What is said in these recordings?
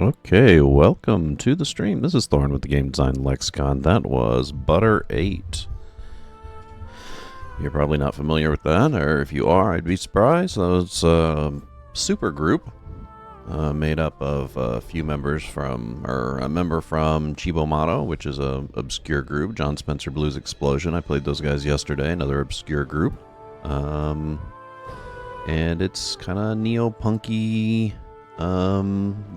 Okay, welcome to the stream. This is Thorn with the Game Design Lexicon. That was Butter 8. You're probably not familiar with that, or if you are, I'd be surprised. So it's a super group made up of a few members from, or a member from Chibomato, which is a obscure group. John Spencer Blues Explosion. I played those guys yesterday, another obscure group. And it's kind of neo-punky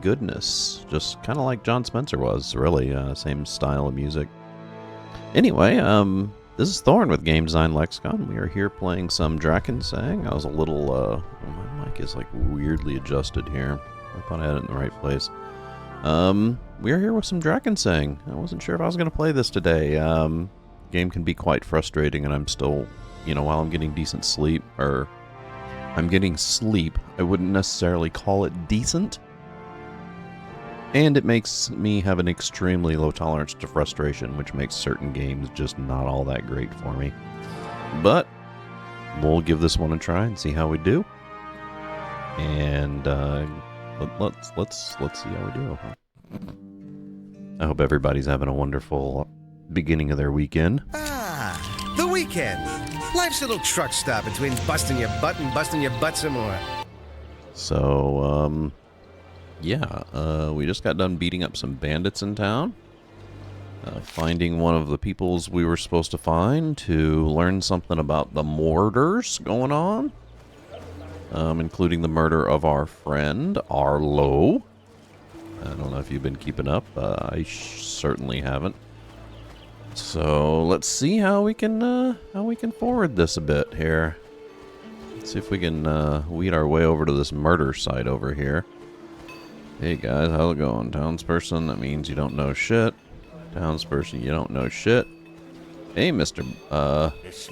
goodness, just kind of like John Spencer was, really. Same style of music. Anyway, this is Thorn with Game Design Lexicon. We are here playing some Drakensang. I was a little, my mic is like weirdly adjusted here. I thought I had it in the right place. We are here with some Drakensang. I wasn't sure if I was going to play this today. Game can be quite frustrating, and I'm still, while I'm getting decent sleep, or I'm getting sleep, I wouldn't necessarily call it decent. And it makes me have an extremely low tolerance to frustration, which makes certain games just not all that great for me. But we'll give this one a try and see how we do. And let's see how we do. I hope everybody's having a wonderful beginning of their weekend. Ah, the weekend. Life's a little truck stop between busting your butt and busting your butt some more. So, we just got done beating up some bandits in town. Finding one of the peoples we were supposed to find to learn something about the murders going on. Including the murder of our friend, Arlo. I don't know if you've been keeping up. I certainly haven't. So let's see how we can forward this a bit here. Let's see if we can weed our way over to this murder site over here. Hey guys, how's it going? Townsperson, that means you don't know shit. Townsperson, you don't know shit. Hey, Mr.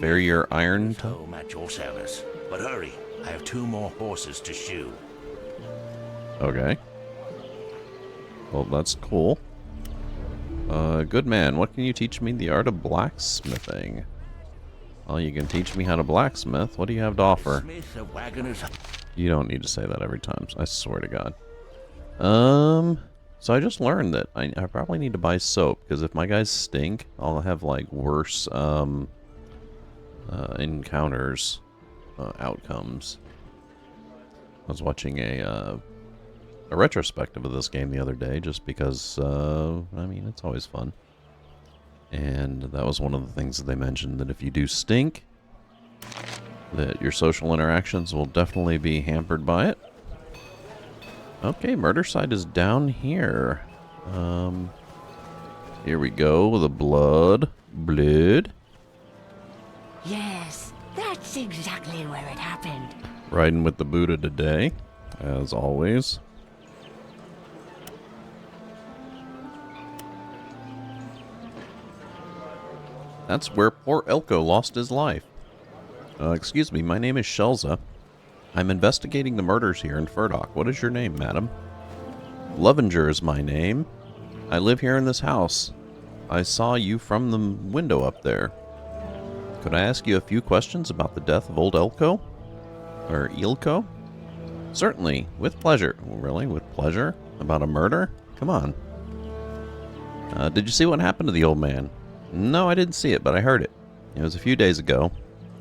Barrier Iron Toe. Home at your service, but hurry! I have 2 more horses to shoe. Okay. Well, that's cool. Good man, what can you teach me the art of blacksmithing? Well, you can teach me how to blacksmith. What do you have to offer? Smith, a wagoner's... You don't need to say that every time, I swear to God. So I just learned that I probably need to buy soap, because if my guys stink, I'll have, like, worse, encounters, outcomes. I was watching a retrospective of this game the other day, just because, it's always fun. And that was one of the things that they mentioned, that if you do stink, that your social interactions will definitely be hampered by it. Okay, murder site is down here. Here we go, the blood. Yes, that's exactly where it happened. Riding with the Buddha today, as always. That's where poor Elko lost his life. Excuse me, my name is Shelza. I'm investigating the murders here in Furdock. What is your name, madam? Lovinger is my name. I live here in this house. I saw you from the window up there. Could I ask you a few questions about the death of old Elko? Or Ilko? Certainly, with pleasure. Really? With pleasure? About a murder? Come on. Did you see what happened to the old man? No, I didn't see it, but I heard it. It was a few days ago.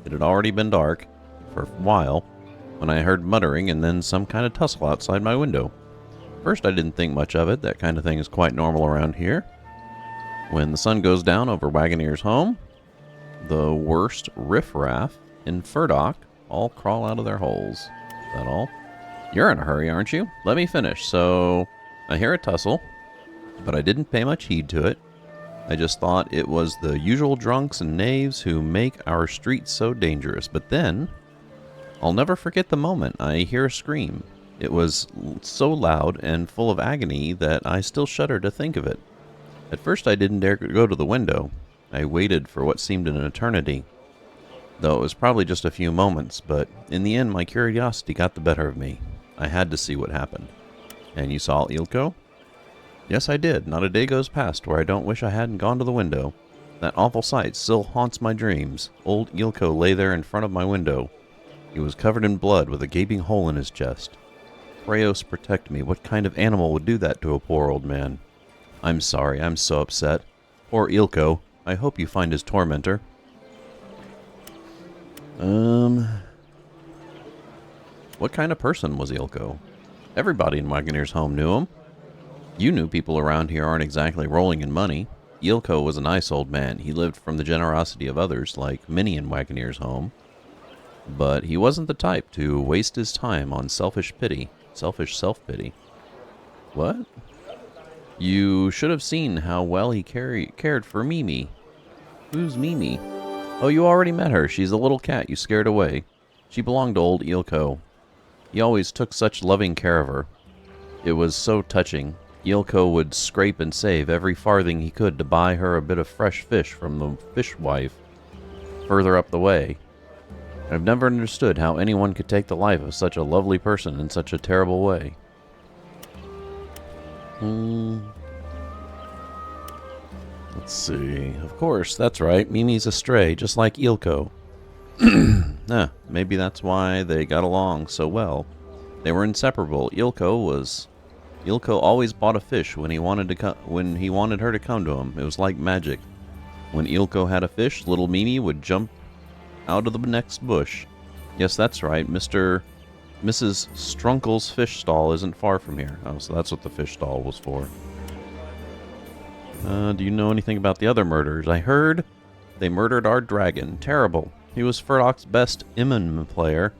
It had already been dark, for a while, when I heard muttering and then some kind of tussle outside my window. First, I didn't think much of it. That kind of thing is quite normal around here. When the sun goes down over Wagoneer's home, the worst riffraff in Furdock all crawl out of their holes. Is that all? You're in a hurry, aren't you? Let me finish. So, I hear a tussle, but I didn't pay much heed to it. I just thought it was the usual drunks and knaves who make our streets so dangerous. But then, I'll never forget the moment I hear a scream. It was so loud and full of agony that I still shudder to think of it. At first I didn't dare go to the window. I waited for what seemed an eternity. Though it was probably just a few moments, but in the end my curiosity got the better of me. I had to see what happened. And you saw Ilko? Yes, I did. Not a day goes past where I don't wish I hadn't gone to the window. That awful sight still haunts my dreams. Old Ilko lay there in front of my window. He was covered in blood with a gaping hole in his chest. Freos protect me. What kind of animal would do that to a poor old man? I'm sorry, I'm so upset. Poor Ilko. I hope you find his tormentor. What kind of person was Ilko? Everybody in Wagoneer's home knew him. You knew people around here aren't exactly rolling in money. Ilko was a nice old man. He lived from the generosity of others, like many in Wagoneer's home. But he wasn't the type to waste his time on selfish pity. Selfish self-pity. What? You should have seen how well he cared for Mimi. Who's Mimi? Oh, you already met her. She's the little cat you scared away. She belonged to old Ilko. He always took such loving care of her. It was so touching. Ilko would scrape and save every farthing he could to buy her a bit of fresh fish from the fishwife further up the way. I've never understood how anyone could take the life of such a lovely person in such a terrible way. Let's see. Of course, that's right. Mimi's a stray, just like Ilko. Maybe that's why they got along so well. They were inseparable. Ilko always bought a fish when he wanted her to come to him. It was like magic. When Ilko had a fish, little Mimi would jump out of the next bush. Yes, that's right. Mrs. Strunkle's fish stall isn't far from here. Oh, so that's what the fish stall was for. Do you know anything about the other murders? I heard they murdered our dragon. Terrible. He was Furdok's best Immen player.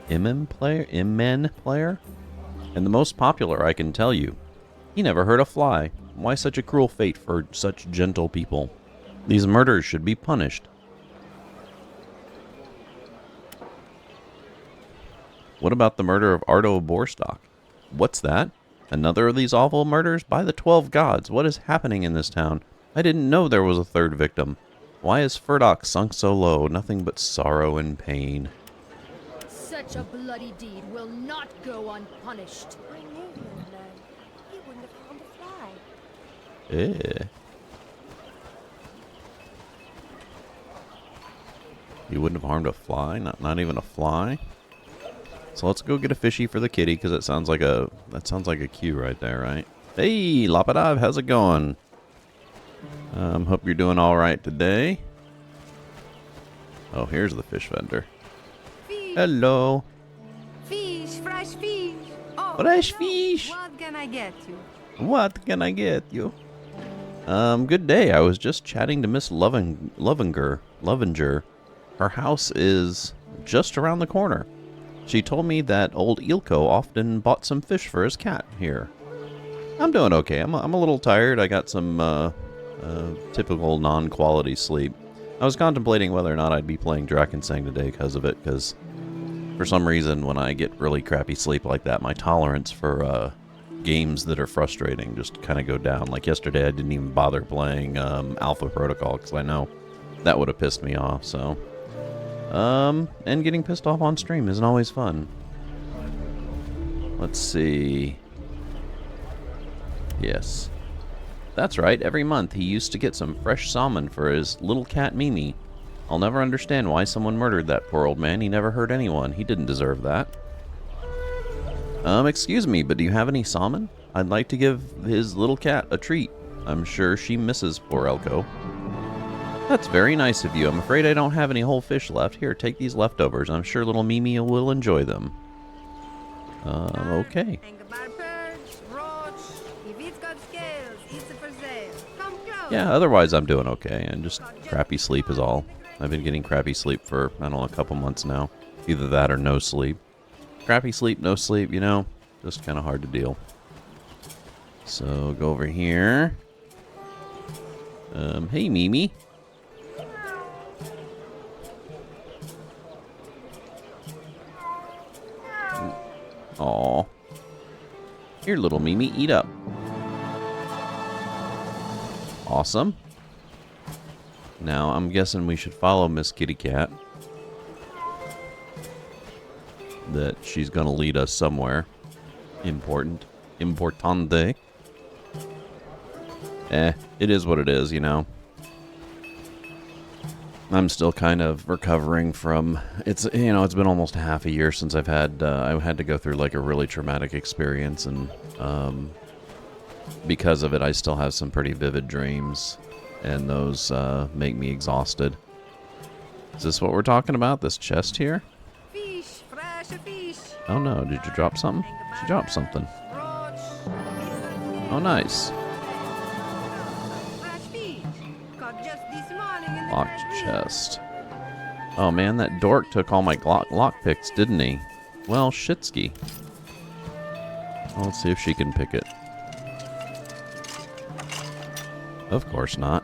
Immen player? And the most popular, I can tell you. He never hurt a fly. Why such a cruel fate for such gentle people? These murders should be punished. What about the murder of Ardo Borstok? What's that? Another of these awful murders? By the 12 gods, what is happening in this town? I didn't know there was a third victim. Why is Furdok sunk so low? Nothing but sorrow and pain. Such a bloody deed will not go unpunished. I knew you would learn. You wouldn't have harmed a fly. You wouldn't have harmed a fly? Not even a fly? So let's go get a fishy for the kitty, because that sounds like a cue right there, right? Hey, Lapadav, how's it going? Hope you're doing all right today. Oh, here's the fish vendor. Fish. Hello. Fish, fresh fish. Oh, Fresh no. fish. What can I get you? What can I get you? Good day. I was just chatting to Miss Lovinger. Her house is just around the corner. She told me that old Ilko often bought some fish for his cat here. I'm doing okay. I'm a little tired. I got some typical non-quality sleep. I was contemplating whether or not I'd be playing Drakensang today because of it, because for some reason when I get really crappy sleep like that, my tolerance for games that are frustrating just kind of go down. Like yesterday I didn't even bother playing Alpha Protocol because I know that would have pissed me off, so... and getting pissed off on stream isn't always fun. Let's see. Yes. That's right, every month he used to get some fresh salmon for his little cat Mimi. I'll never understand why someone murdered that poor old man. He never hurt anyone. He didn't deserve that. Excuse me, but do you have any salmon? I'd like to give his little cat a treat. I'm sure she misses poor Elko. That's very nice of you. I'm afraid I don't have any whole fish left. Here, take these leftovers. I'm sure little Mimi will enjoy them. Okay. Yeah, otherwise I'm doing okay. And just crappy sleep is all. I've been getting crappy sleep for, I don't know, a couple months now. Either that or no sleep. Crappy sleep, no sleep, you know, just kind of hard to deal. So, go over here. Hey, Mimi. Aw. Here, little Mimi, eat up. Awesome. Now, I'm guessing we should follow Miss Kitty Cat. That she's gonna lead us somewhere. Important. Importante. It is what it is, you know. I'm still kind of recovering from, it's been almost half a year since I've had, I had to go through like a really traumatic experience, and because of it I still have some pretty vivid dreams, and those make me exhausted. Is this what we're talking about? This chest here? Fish, fresh fish. Oh no, did you drop something? She dropped something. Oh nice. Fresh fish. Caught just this morning in the Locked treasure. chest. Oh man, that dork took all my lockpicks, didn't he? Well, shitski. Well, let's see if she can pick it. Of course not.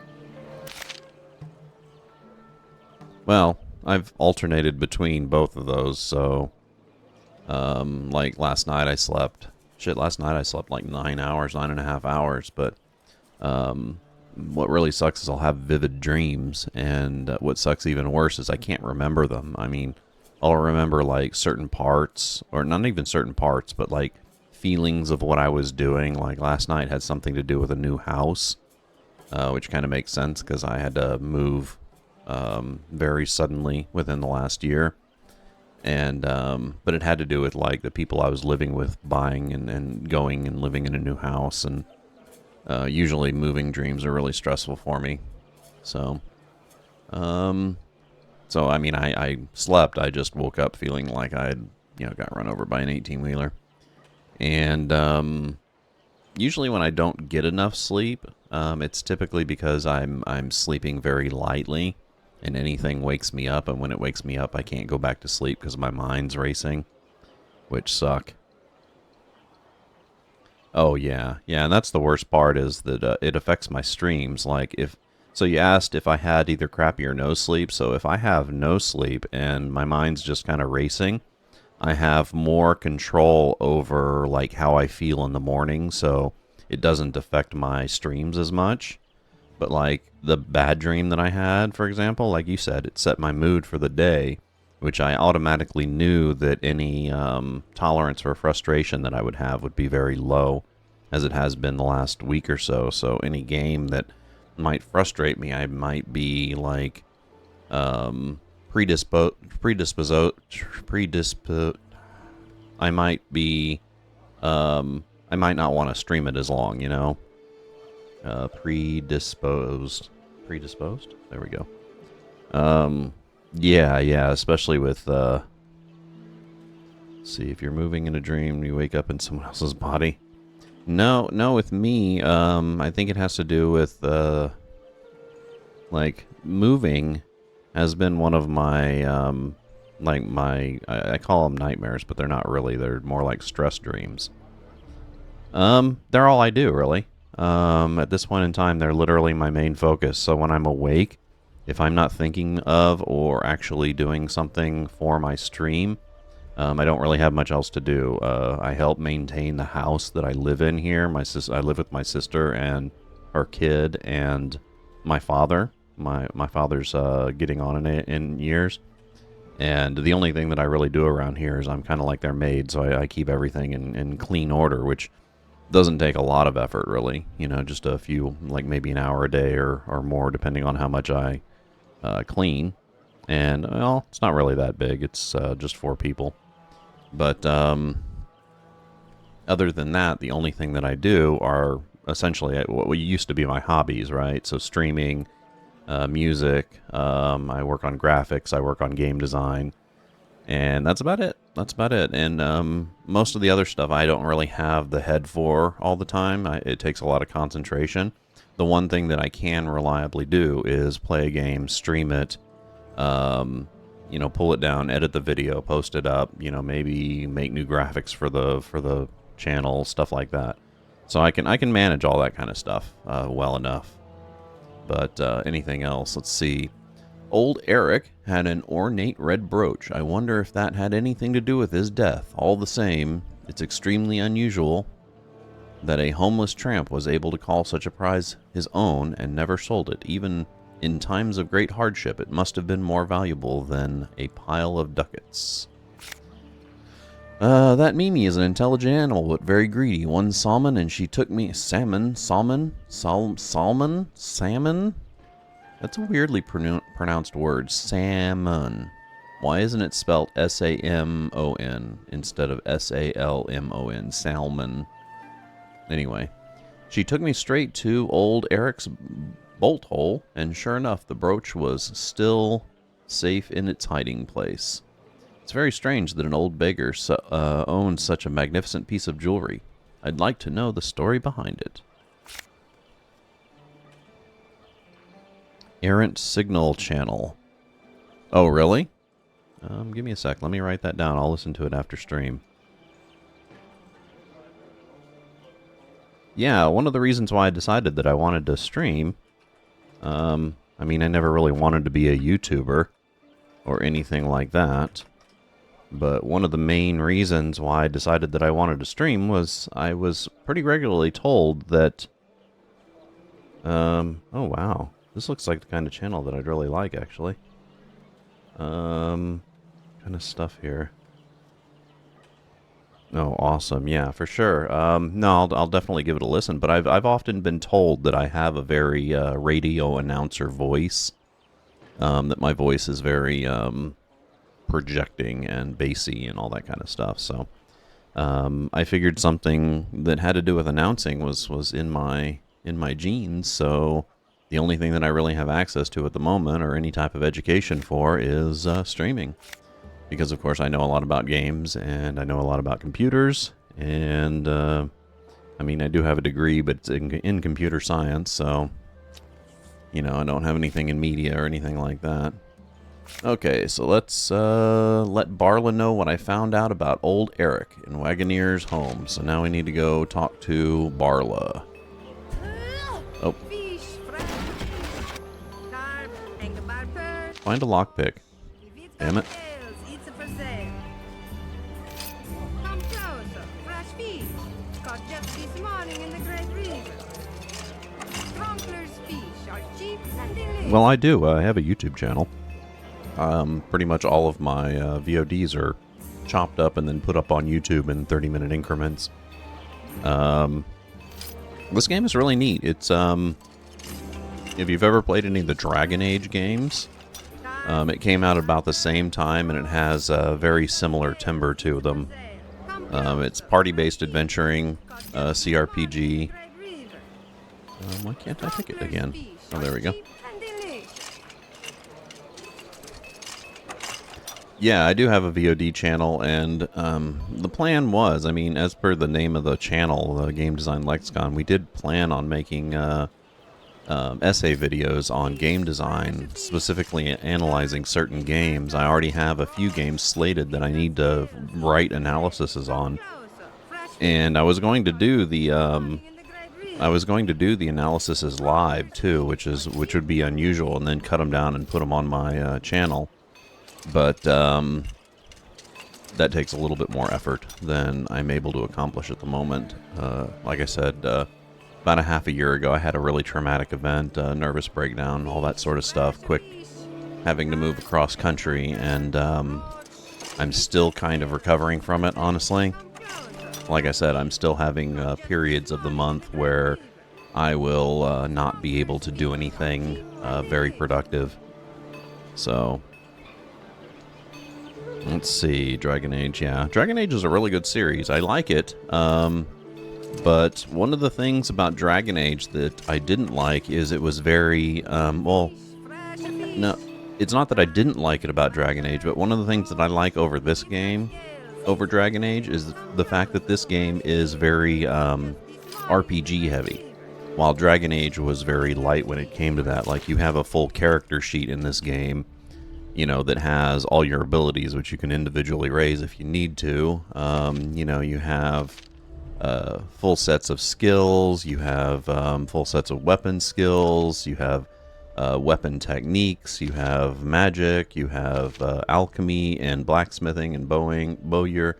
Well, I've alternated between both of those, so... like last night I slept... last night I slept like 9 hours, 9.5 hours, but... what really sucks is I'll have vivid dreams, and what sucks even worse is I can't remember them. I mean, I'll remember like certain parts, or not even certain parts, but like feelings of what I was doing. Like last night had something to do with a new house, which kind of makes sense because I had to move very suddenly within the last year. And but it had to do with like the people I was living with buying and going and living in a new house, and usually moving dreams are really stressful for me. So I mean, I slept. I just woke up feeling like I'd, got run over by an 18-wheeler. And usually when I don't get enough sleep, it's typically because I'm sleeping very lightly, and anything wakes me up, and when it wakes me up, I can't go back to sleep because my mind's racing, which suck. Oh, yeah. Yeah, and that's the worst part, is that it affects my streams. Like, so you asked if I had either crappy or no sleep. So if I have no sleep and my mind's just kind of racing, I have more control over, like, how I feel in the morning, so it doesn't affect my streams as much. But, like, the bad dream that I had, for example, like you said, it set my mood for the day, which I automatically knew that any tolerance for frustration that I would have would be very low, as it has been the last week or so. So any game that might frustrate me, I might be like I might not want to stream it as long, predisposed. There we go. Yeah, especially with, see, if you're moving in a dream, you wake up in someone else's body. No, with me, I think it has to do with, like, moving has been one of my, I call them nightmares, but they're not really, they're more like stress dreams. They're all I do, really. At this point in time, they're literally my main focus, so when I'm awake, if I'm not thinking of or actually doing something for my stream, I don't really have much else to do. I help maintain the house that I live in here. I live with my sister and her kid and my father. My father's getting on in years. And the only thing that I really do around here is I'm kind of like their maid, so I keep everything in clean order, which doesn't take a lot of effort, really. Just a few, like maybe an hour a day or more, depending on how much I clean. And, well, it's not really that big. It's just 4 people. But other than that, the only thing that I do are essentially what used to be my hobbies, right? So streaming, music, I work on graphics, I work on game design, and that's about it. And most of the other stuff I don't really have the head for all the time. It takes a lot of concentration. The one thing that I can reliably do is play a game, stream it, pull it down, edit the video, post it up, maybe make new graphics for the channel, stuff like that. So I can manage all that kind of stuff well enough. But anything else, let's see. Old Eric had an ornate red brooch. I wonder if that had anything to do with his death. All the same, it's extremely unusual that a homeless tramp was able to call such a prize his own and never sold it. Even in times of great hardship, it must have been more valuable than a pile of ducats. That Mimi is an intelligent animal, but very greedy. One salmon, and she took me... Salmon? That's a weirdly pronounced word. Salmon. Why isn't it spelled S-A-M-O-N instead of S-A-L-M-O-N? Salmon. Anyway, she took me straight to old Eric's bolt hole, and sure enough, the brooch was still safe in its hiding place. It's very strange that an old beggar owns such a magnificent piece of jewelry. I'd like to know the story behind it. Errant signal channel. Oh, really? Give me a sec. Let me write that down. I'll listen to it after stream. Yeah, one of the reasons why I decided that I wanted to stream, I mean, I never really wanted to be a YouTuber or anything like that, but one of the main reasons why I decided that I wanted to stream was I was pretty regularly told that, oh wow, this looks like the kind of channel that I'd really like, actually. Kind of stuff here. Oh, awesome. Yeah, for sure. No, I'll definitely give it a listen, but I've often been told that I have a very radio announcer voice. That my voice is very projecting and bassy and all that kind of stuff. So I figured something that had to do with announcing was in my genes. So the only thing that I really have access to at the moment, or any type of education for, is streaming. Because, of course, I know a lot about games, and I know a lot about computers, and, I mean, I do have a degree, but it's in computer science, so, you know, I don't have anything in media or anything like that. Okay, so let's, let Barla know what I found out about old Eric in Wagoneer's home. So now we need to go talk to Barla. Oh. Fish, carp, engelbart bird. Find a lockpick. Damn it. It's for sale. Come closer. Fresh fish. Caught just this morning in the Great River. Trunkler's fish are cheap and delicious. Well, I do. I have a YouTube channel. Pretty much all of my VODs are chopped up and then put up on YouTube in 30-minute increments. This game is really neat. It's, if you've ever played any of the Dragon Age games, it came out about the same time, and it has a very similar timbre to them. It's party-based adventuring, CRPG. Why can't I pick it again? Oh, there we go. Yeah, I do have a VOD channel, and the plan was, I mean, as per the name of the channel, the Game Design Lexicon, we did plan on making essay videos on game design, specifically analyzing certain games. I already have a few games slated that I need to write analyses on, and I was going to do the analyses live too, which would be unusual, and then cut them down and put them on my channel. But that takes a little bit more effort than I'm able to accomplish at the moment. Like I said, about a half a year ago, I had a really traumatic event, nervous breakdown, all that sort of stuff, quick having to move across country, and I'm still kind of recovering from it, honestly. Like I said, I'm still having periods of the month where I will not be able to do anything very productive. So let's see, Dragon Age, yeah. Dragon Age is a really good series. I like it, but one of the things about Dragon Age that I didn't like is it was very, well, no, it's not that I didn't like it about Dragon Age, but one of the things that I like over this game, over Dragon Age, is the fact that this game is very RPG heavy, while Dragon Age was very light when it came to that. Like, you have a full character sheet in this game, you know, that has all your abilities, which you can individually raise if you need to. You know, you have full sets of skills, you have full sets of weapon skills, you have weapon techniques, you have magic, you have alchemy and blacksmithing and bowyer.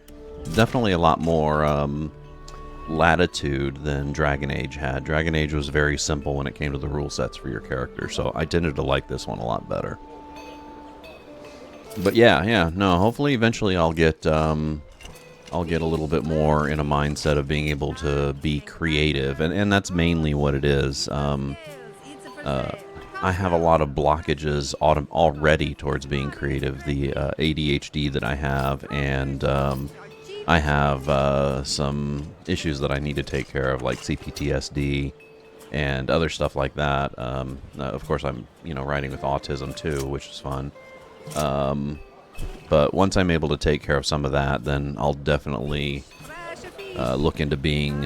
Definitely a lot more latitude than Dragon Age had. Dragon Age was very simple when it came to the rule sets for your character, so I tended to like this one a lot better. But yeah, no, hopefully eventually I'll get a little bit more in a mindset of being able to be creative, and that's mainly what it is. I have a lot of blockages already towards being creative. The ADHD that I have, and I have some issues that I need to take care of, like CPTSD and other stuff like that. Of course, I'm writing with autism too, which is fun. But once I'm able to take care of some of that, then I'll definitely look into being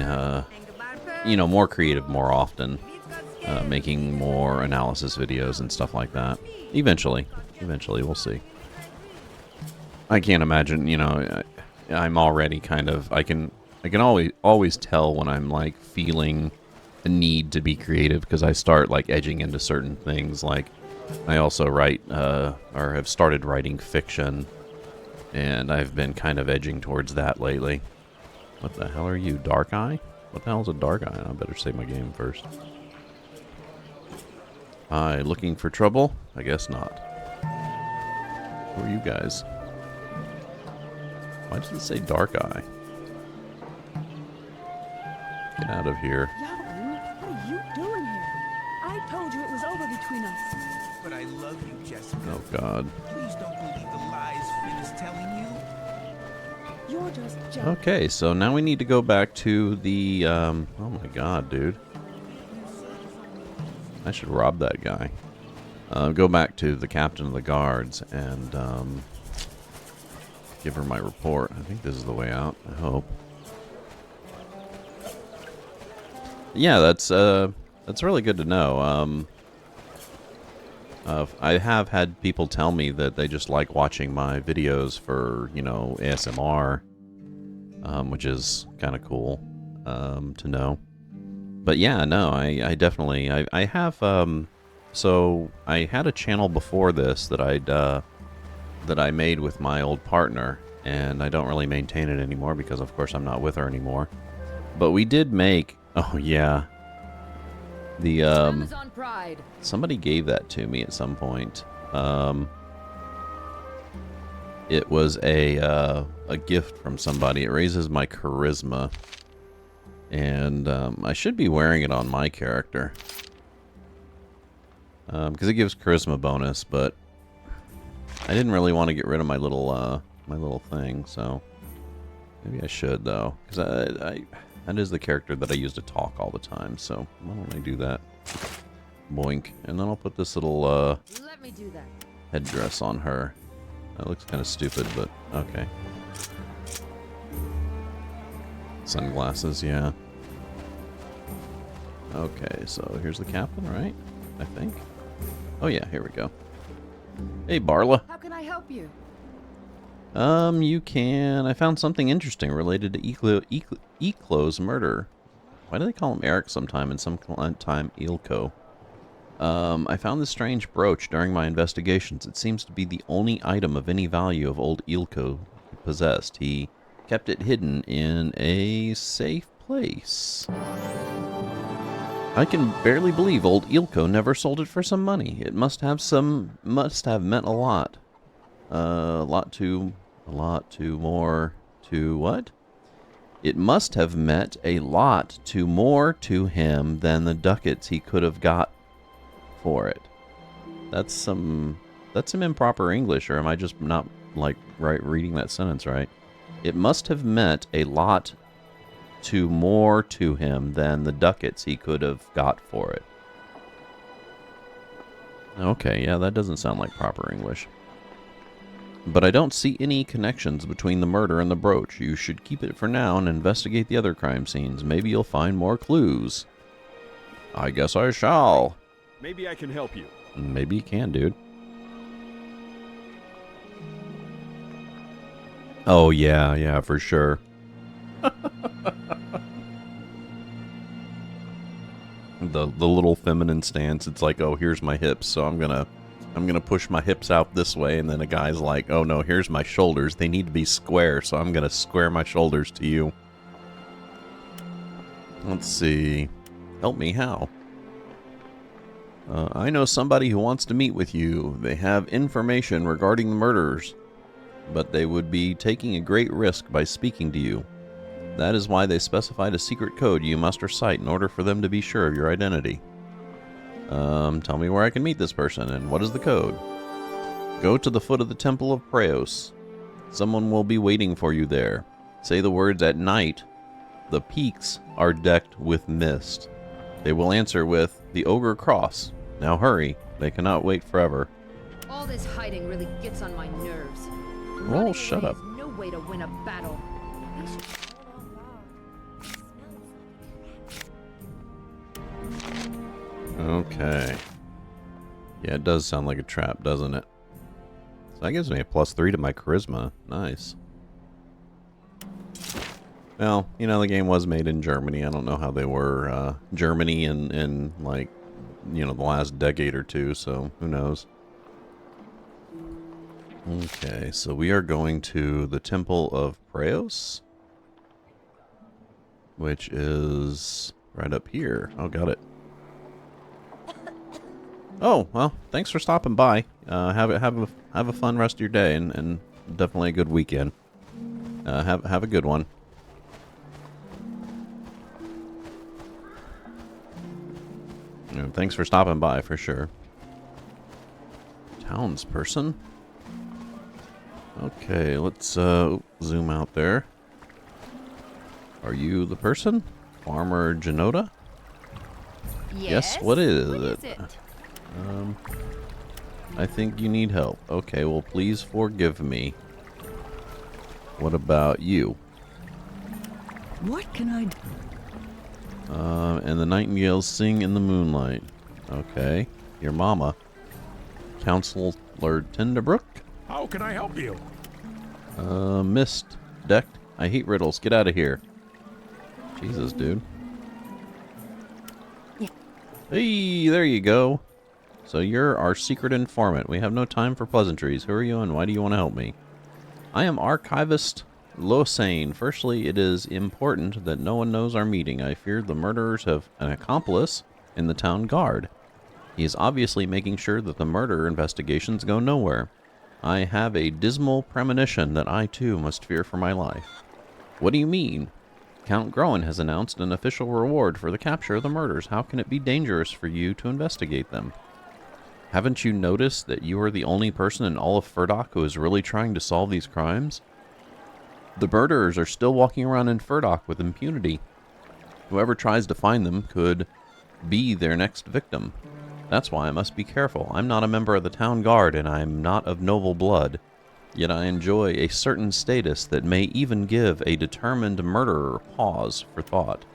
more creative more often, making more analysis videos and stuff like that. Eventually, we'll see. I can't imagine, I'm already kind of, I can always tell when I'm like feeling a need to be creative, because I start like edging into certain things. Like I also write or have started writing fiction, and I've been kind of edging towards that lately. What the hell are you, Darkeye? What the hell is a Darkeye? I better save my game first. Hi, looking for trouble? I guess not. Who are you guys? Why does it say Darkeye? Get out of here. Yabu, what are you doing here? I told you it was over between us. But I love you, Jessica. Oh, God. Please don't believe the lies Finn is telling you. You're just jealous. Okay, so now we need to go back to the, oh my God, dude. I should rob that guy. Go back to the captain of the guards and, give her my report. I think this is the way out, I hope. Yeah, that's really good to know. I have had people tell me that they just like watching my videos for, ASMR, which is kind of cool to know. But yeah, no, I definitely, I have, so I had a channel before this that that I made with my old partner, and I don't really maintain it anymore because, of course, I'm not with her anymore. But we did make, oh yeah, the Amazon Pride. somebody gave that to me at some point. It was a gift from somebody. It raises my charisma, and I should be wearing it on my character because it gives charisma bonus, but I didn't really want to get rid of my little thing, so maybe I should, though, because that is the character that I use to talk all the time, so why don't I do that? Boink. And then I'll put this little Let me do that. headdress on her. That looks kind of stupid, but okay. Sunglasses, yeah. Okay, so here's the captain, right? I think. Oh yeah, here we go. Hey, Barla. How can I help you? You can. I found something interesting related to Eclo's murder. Why do they call him Eric sometime and sometime Ilko? I found this strange brooch during my investigations. It seems to be the only item of any value of old Ilko possessed. He kept it hidden in a safe place. I can barely believe old Ilko never sold it for some money. It must have meant a lot. A lot to more to what? It must have meant a lot to more to him than the ducats he could have got for it. That's some improper English, or am I just not reading that sentence right? It must have meant a lot to more to him than the ducats he could have got for it. Okay, yeah, that doesn't sound like proper English. But I don't see any connections between the murder and the brooch. You should keep it for now and investigate the other crime scenes. Maybe you'll find more clues. I guess I shall. Maybe I can help you. Maybe you can, dude. Oh, yeah, for sure. The little feminine stance. It's like, oh, here's my hips, so I'm gonna push my hips out this way, and then a guy's like, oh no, here's my shoulders. They need to be square, so I'm gonna square my shoulders to you. Let's see. Help me, how? I know somebody who wants to meet with you. They have information regarding the murders, but they would be taking a great risk by speaking to you. That is why they specified a secret code you must recite in order for them to be sure of your identity. Tell me where I can meet this person, and what is the code? Go to the foot of the Temple of Preos. Someone will be waiting for you there. Say the words at night. The peaks are decked with mist. They will answer with, the Ogre Cross. Now hurry, they cannot wait forever. All this hiding really gets on my nerves. Oh, Running shut away up. is no way to win a battle. We should hold off long. It smells like a trap. Okay. Yeah, it does sound like a trap, doesn't it? So that gives me a +3 to my charisma. Nice. Well, you know, the game was made in Germany. I don't know how they were Germany in like, you know, the last decade or two, so who knows. Okay, so we are going to the Temple of Preos, which is right up here. Oh, got it. Oh, well, thanks for stopping by. Have a fun rest of your day, and definitely a good weekend. Have a good one. And thanks for stopping by, for sure. Townsperson? Okay, let's zoom out there. Are you the person? Farmer Genoda? Yes, what is it? I think you need help. Okay, well, please forgive me. What about you? What can I do? And the nightingales sing in the moonlight. Okay. Your mama. Counselor Tinderbrook? How can I help you? Mist. Decked. I hate riddles. Get out of here. Jesus, dude. Yeah. Hey, there you go. So you're our secret informant. We have no time for pleasantries. Who are you and why do you want to help me? I am Archivist Losane. Firstly, it is important that no one knows our meeting. I fear the murderers have an accomplice in the town guard. He is obviously making sure that the murder investigations go nowhere. I have a dismal premonition that I too must fear for my life. What do you mean? Count Groen has announced an official reward for the capture of the murders. How can it be dangerous for you to investigate them? Haven't you noticed that you are the only person in all of Furdock who is really trying to solve these crimes? The murderers are still walking around in Furdock with impunity. Whoever tries to find them could be their next victim. That's why I must be careful. I'm not a member of the town guard, and I'm not of noble blood. Yet I enjoy a certain status that may even give a determined murderer pause for thought.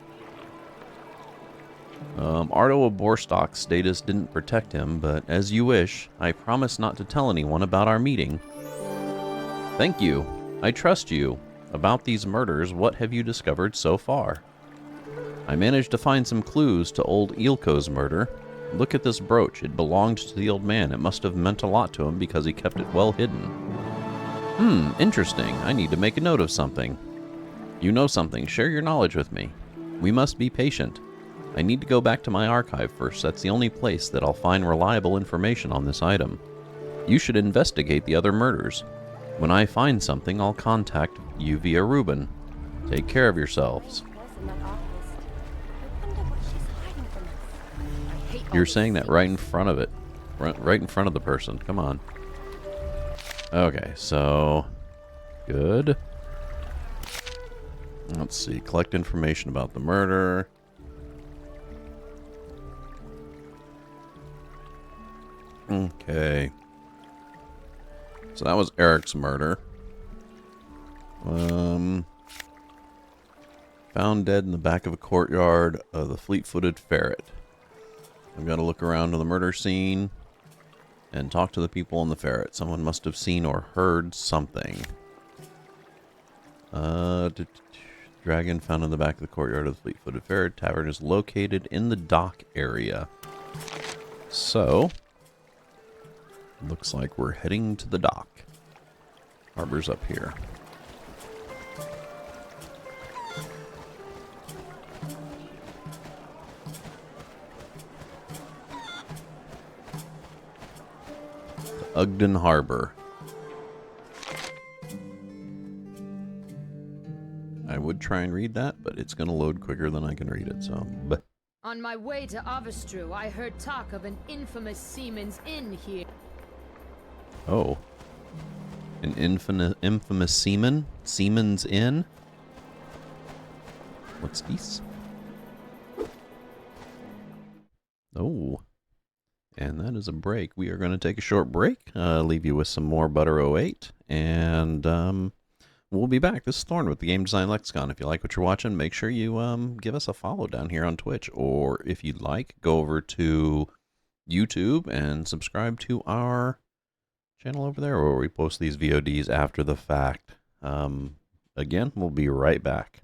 Ardo of Borstock's status didn't protect him, but as you wish, I promise not to tell anyone about our meeting. Thank you. I trust you. About these murders, what have you discovered so far? I managed to find some clues to old Eelco's murder. Look at this brooch. It belonged to the old man. It must have meant a lot to him because he kept it well hidden. Interesting. I need to make a note of something. You know something. Share your knowledge with me. We must be patient. I need to go back to my archive first. That's the only place that I'll find reliable information on this item. You should investigate the other murders. When I find something, I'll contact you via Reuben. Take care of yourselves. In that office. I wonder what she's hiding from us. I hate all You're these saying that secrets. right in front of it. Right in front of the person. Come on. Okay, so... Good. Let's see. Collect information about the murder. Okay. So that was Eric's murder. Found dead in the back of a courtyard of the fleet-footed ferret. I've got to look around to the murder scene and talk to the people on the ferret. Someone must have seen or heard something. Dragon found in the back of the courtyard of the fleet-footed ferret. Tavern is located in the dock area. So, looks like we're heading to the dock. Harbor's up here. Ugden Harbor. I would try and read that, but it's going to load quicker than I can read it, so... On my way to Avestru, I heard talk of an infamous Seaman's Inn here. Oh. An infamous seaman? Seaman's Inn? What's this? Oh. And that is a break. We are going to take a short break, leave you with some more Butter 08, and we'll be back. This is Thorn with the Game Design Lexicon. If you like what you're watching, make sure you give us a follow down here on Twitch, or if you'd like, go over to YouTube and subscribe to our channel over there where we post these VODs after the fact. Again, we'll be right back.